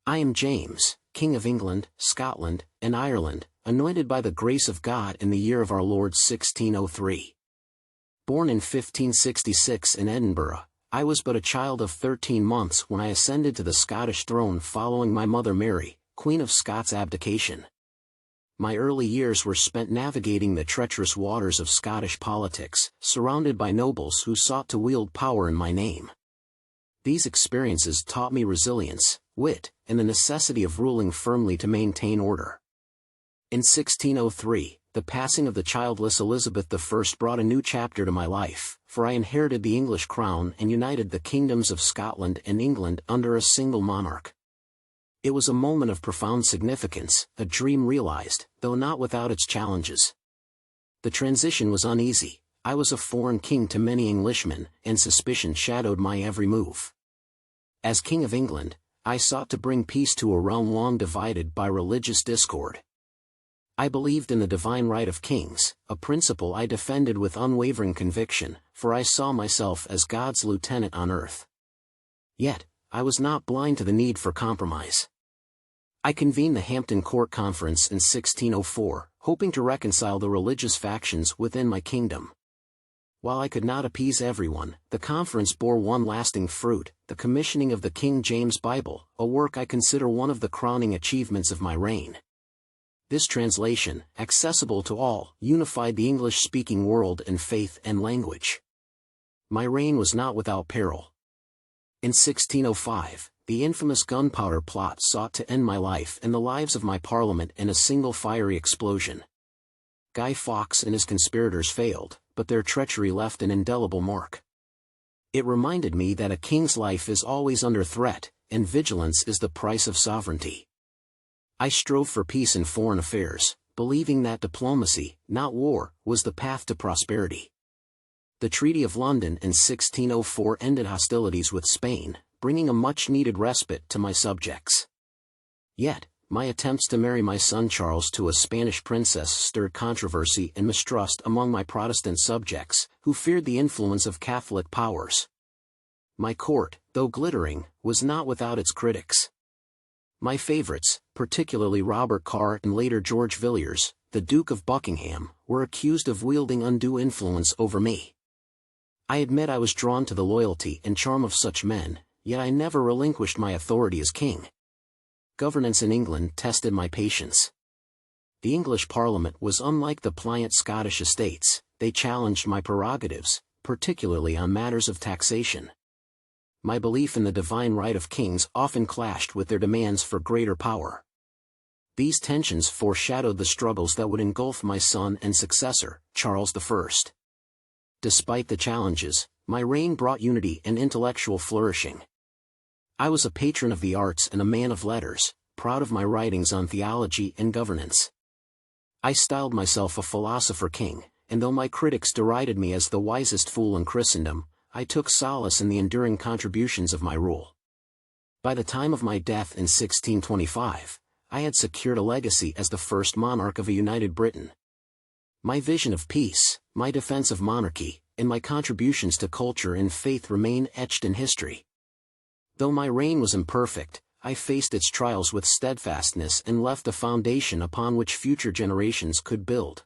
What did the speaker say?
I am James, King of England, Scotland, and Ireland, anointed by the grace of God in the year of our Lord 1603. Born in 1566 in Edinburgh, I was but a child of 13 months when I ascended to the Scottish throne following my mother Mary, Queen of Scots' abdication. My early years were spent navigating the treacherous waters of Scottish politics, surrounded by nobles who sought to wield power in my name. These experiences taught me resilience, wit, and the necessity of ruling firmly to maintain order. In 1603, the passing of the childless Elizabeth I brought a new chapter to my life, for I inherited the English crown and united the kingdoms of Scotland and England under a single monarch. It was a moment of profound significance, a dream realized, though not without its challenges. The transition was uneasy. I was a foreign king to many Englishmen, and suspicion shadowed my every move. As King of England, I sought to bring peace to a realm long divided by religious discord. I believed in the divine right of kings, a principle I defended with unwavering conviction, for I saw myself as God's lieutenant on earth. Yet, I was not blind to the need for compromise. I convened the Hampton Court Conference in 1604, hoping to reconcile the religious factions within my kingdom. While I could not appease everyone, the conference bore one lasting fruit, the commissioning of the King James Bible, a work I consider one of the crowning achievements of my reign. This translation, accessible to all, unified the English-speaking world in faith and language. My reign was not without peril. In 1605, the infamous gunpowder plot sought to end my life and the lives of my parliament in a single fiery explosion. Guy Fawkes and his conspirators failed, but their treachery left an indelible mark. It reminded me that a king's life is always under threat, and vigilance is the price of sovereignty. I strove for peace in foreign affairs, believing that diplomacy, not war, was the path to prosperity. The Treaty of London in 1604 ended hostilities with Spain, bringing a much-needed respite to my subjects. Yet, my attempts to marry my son Charles to a Spanish princess stirred controversy and mistrust among my Protestant subjects, who feared the influence of Catholic powers. My court, though glittering, was not without its critics. My favorites, particularly Robert Carr and later George Villiers, the Duke of Buckingham, were accused of wielding undue influence over me. I admit I was drawn to the loyalty and charm of such men, yet I never relinquished my authority as king. Governance in England tested my patience. The English Parliament was unlike the pliant Scottish estates. They challenged my prerogatives, particularly on matters of taxation. My belief in the divine right of kings often clashed with their demands for greater power. These tensions foreshadowed the struggles that would engulf my son and successor, Charles I. Despite the challenges, my reign brought unity and intellectual flourishing. I was a patron of the arts and a man of letters, proud of my writings on theology and governance. I styled myself a philosopher king, and though my critics derided me as the wisest fool in Christendom, I took solace in the enduring contributions of my rule. By the time of my death in 1625, I had secured a legacy as the first monarch of a united Britain. My vision of peace, my defense of monarchy, and my contributions to culture and faith remain etched in history. Though my reign was imperfect, I faced its trials with steadfastness and left a foundation upon which future generations could build.